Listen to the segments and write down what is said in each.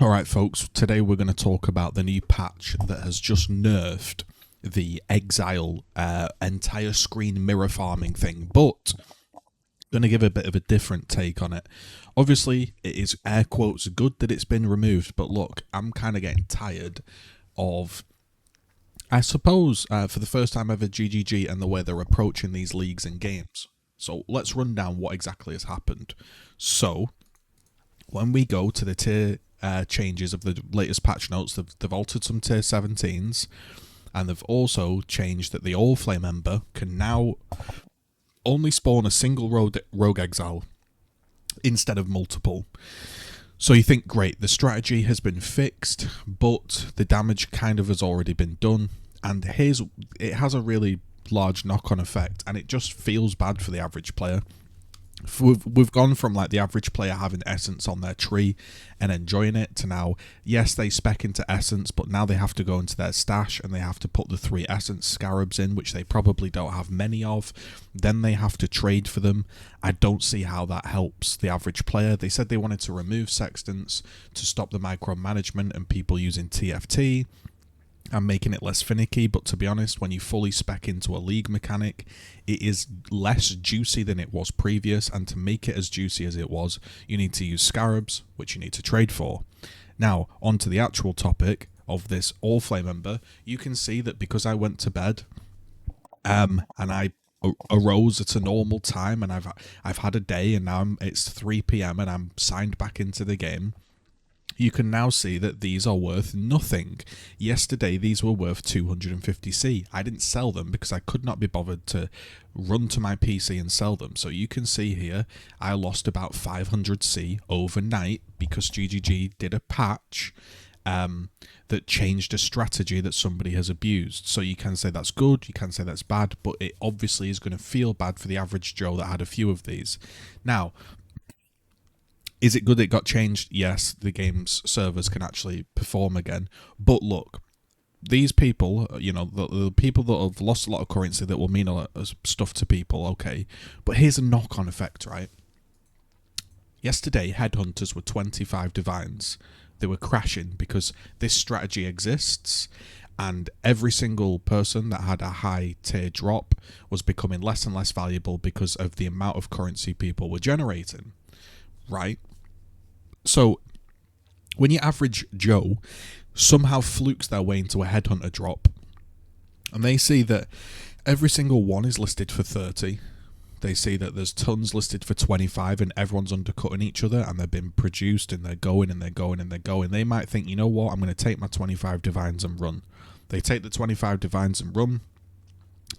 Alright folks, today we're going to talk about the new patch that has just nerfed the Exile entire screen mirror farming thing, but going to give a bit of a different take on it. Obviously, it is air quotes good that it's been removed, but look, I'm kind of getting tired of, I suppose, for the first time ever, GGG and the way they're approaching these leagues and games. So let's run down what exactly has happened. So, when we go to the tier changes of the latest patch notes, they've altered some tier 17s, and they've also changed that the All Flame Ember can now only spawn a single rogue exile instead of multiple. So you think, great, the strategy has been fixed, but the damage kind of has already been done, and it has a really large knock-on effect, and it just feels bad for the average player. We've gone from like the average player having essence on their tree and enjoying it to now, yes, they spec into essence, but now they have to go into their stash and they have to put the 3 essence scarabs in, which they probably don't have many of. Then they have to trade for them. I don't see how that helps the average player. They said they wanted to remove sextants to stop the micromanagement and people using TFT and making it less finicky, but to be honest, when you fully spec into a league mechanic, it is less juicy than it was previous, and to make it as juicy as it was, you need to use scarabs, which you need to trade for. Now, on to the actual topic of this All Flame Ember. You can see that because I went to bed, and I arose at a normal time, and I've had a day, and now it's 3 p.m. and I'm signed back into the game. You can now see that these are worth nothing. Yesterday, these were worth 250C. I didn't sell them because I could not be bothered to run to my PC and sell them. So you can see here, I lost about 500C overnight because GGG did a patch that changed a strategy that somebody has abused. So you can say that's good, you can say that's bad, but it obviously is going to feel bad for the average Joe that had a few of these. Now, is it good it got changed? Yes, the game's servers can actually perform again. But look, these people, you know, the people that have lost a lot of currency that will mean a lot of stuff to people, okay. But here's a knock-on effect, right? Yesterday, headhunters were 25 divines. They were crashing because this strategy exists, and every single person that had a high tier drop was becoming less and less valuable because of the amount of currency people were generating, right? So, when your average Joe somehow flukes their way into a headhunter drop, and they see that every single one is listed for 30, they see that there's tons listed for 25 and everyone's undercutting each other and they've been produced and they're going and they're going and they're going, they might think, you know what, I'm going to take my 25 divines and run. They take the 25 divines and run,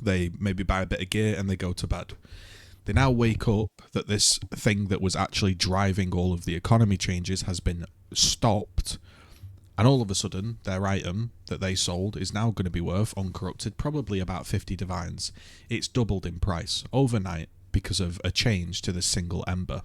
they maybe buy a bit of gear and they go to bed. They now wake up that this thing that was actually driving all of the economy changes has been stopped, and all of a sudden their item that they sold is now going to be worth, uncorrupted, probably about 50 divines. It's doubled in price overnight because of a change to this single ember.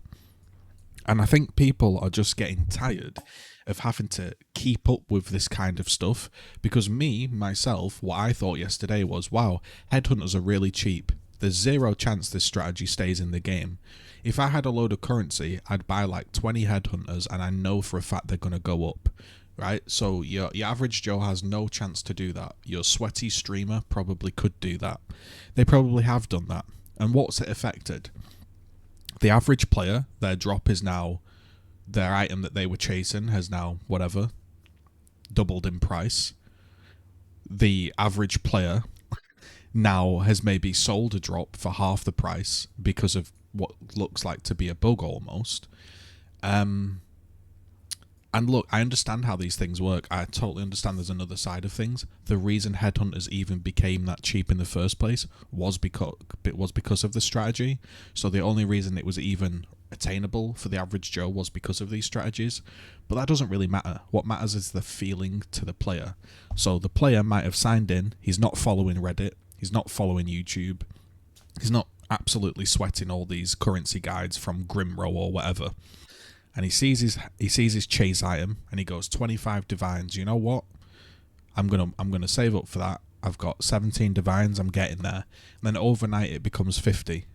And I think people are just getting tired of having to keep up with this kind of stuff, because myself, what I thought yesterday was, wow, headhunters are really cheap. There's zero chance this strategy stays in the game. If I had a load of currency, I'd buy like 20 headhunters and I know for a fact they're going to go up, right? So your average Joe has no chance to do that. Your sweaty streamer probably could do that. They probably have done that. And what's it affected? The average player, their drop is now, their item that they were chasing has now, whatever, doubled in price. The average player now has maybe sold a drop for half the price because of what looks like to be a bug almost. And look, I understand how these things work. I totally understand there's another side of things. The reason headhunters even became that cheap in the first place was because of the strategy. So the only reason it was even attainable for the average Joe was because of these strategies. But that doesn't really matter. What matters is the feeling to the player. So the player might have signed in, he's not following Reddit, he's not following YouTube, he's not absolutely sweating all these currency guides from Grimro or whatever, and he sees his chase item and he goes 25 divines. You know what? I'm gonna save up for that. I've got 17 divines. I'm getting there. And then overnight it becomes 50.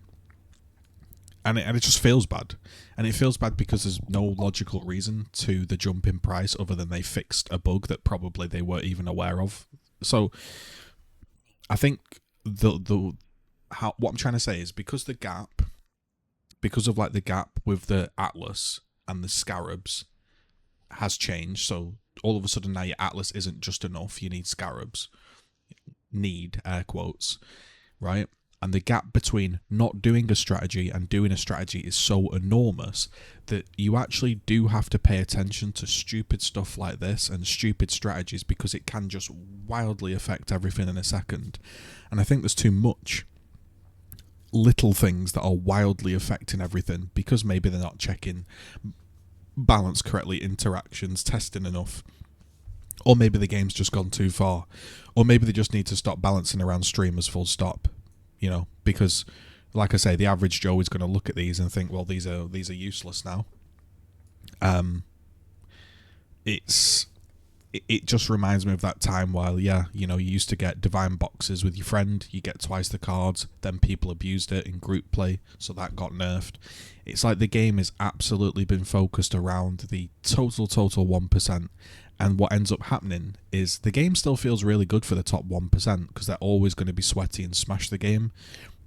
and it just feels bad. And it feels bad because there's no logical reason to the jump in price other than they fixed a bug that probably they weren't even aware of. So I think what I'm trying to say is because of like the gap with the Atlas and the Scarabs has changed. So all of a sudden now your Atlas isn't just enough. You need Scarabs. Need, air quotes, right? And the gap between not doing a strategy and doing a strategy is so enormous that you actually do have to pay attention to stupid stuff like this and stupid strategies because it can just wildly affect everything in a second. And I think there's too much little things that are wildly affecting everything because maybe they're not checking balance correctly, interactions, testing enough. Or maybe the game's just gone too far. Or maybe they just need to stop balancing around streamers full stop. You know, because like I say, the average Joe is going to look at these and think, well, these are useless now. It just reminds me of that time while, yeah, you know, you used to get divine boxes with your friend, you get twice the cards, then people abused it in group play, so that got nerfed. It's like the game has absolutely been focused around the total 1%, and what ends up happening is the game still feels really good for the top 1%, because they're always going to be sweaty and smash the game,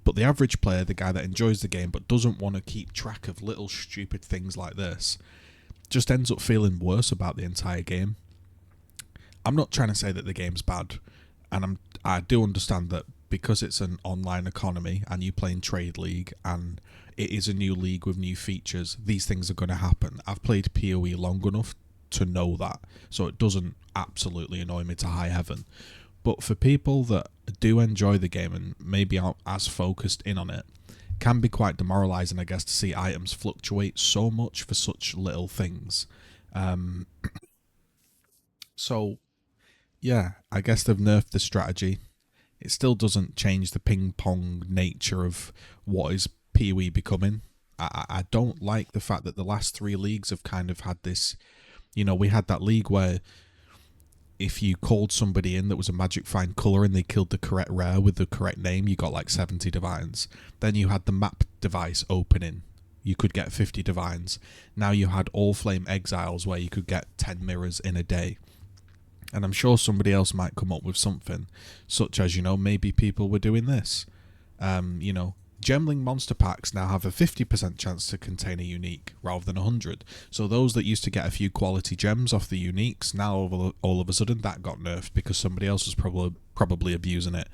but the average player, the guy that enjoys the game but doesn't want to keep track of little stupid things like this, just ends up feeling worse about the entire game. I'm not trying to say that the game's bad, and I do understand that because it's an online economy and you play in Trade League and it is a new league with new features, these things are going to happen. I've played PoE long enough to know that, so it doesn't absolutely annoy me to high heaven. But for people that do enjoy the game and maybe aren't as focused in on it, can be quite demoralising, I guess, to see items fluctuate so much for such little things. So yeah, I guess they've nerfed the strategy. It still doesn't change the ping-pong nature of what is PoE becoming. I don't like the fact that the last 3 leagues have kind of had this, you know, we had that league where if you called somebody in that was a magic find colour and they killed the correct rare with the correct name, you got like 70 divines. Then you had the map device opening. You could get 50 divines. Now you had all flame exiles where you could get 10 mirrors in a day. And I'm sure somebody else might come up with something, such as, you know, maybe people were doing this. You know, Gemling monster packs now have a 50% chance to contain a unique rather than 100. So those that used to get a few quality gems off the uniques, now all of a sudden that got nerfed because somebody else was probably abusing it.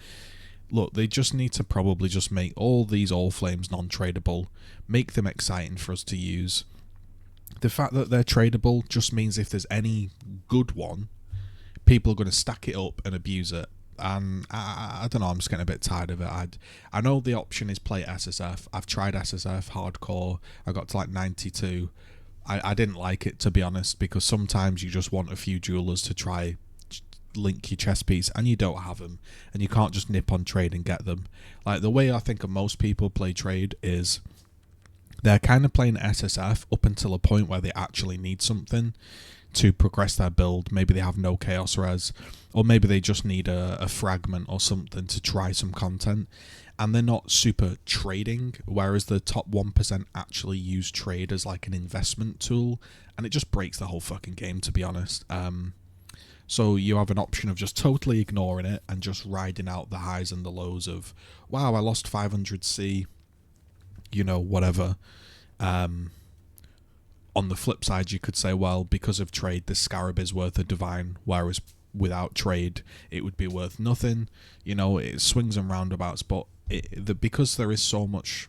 Look, they just need to probably just make all these all flames non-tradable, make them exciting for us to use. The fact that they're tradable just means if there's any good one, people are going to stack it up and abuse it. And I don't know, I'm just getting a bit tired of it. I know the option is play SSF. I've tried SSF hardcore. I got to like 92. I didn't like it, to be honest, because sometimes you just want a few jewelers to try link your chess piece and you don't have them, and you can't just nip on trade and get them. Like the way I think of most people play trade is they're kind of playing SSF up until a point where they actually need something to progress their build. Maybe they have no chaos res, or maybe they just need a fragment or something to try some content, and they're not super trading, whereas the top 1% actually use trade as like an investment tool, and it just breaks the whole fucking game, to be honest. So you have an option of just totally ignoring it and just riding out the highs and the lows of, wow, I lost 500C, you know, whatever. On the flip side, you could say, well, because of trade, the Scarab is worth a divine, whereas without trade, it would be worth nothing. You know, it swings and roundabouts, but because there is so much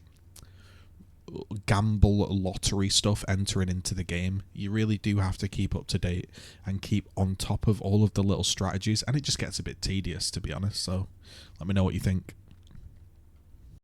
gamble lottery stuff entering into the game, you really do have to keep up to date and keep on top of all of the little strategies, and it just gets a bit tedious, to be honest. So let me know what you think.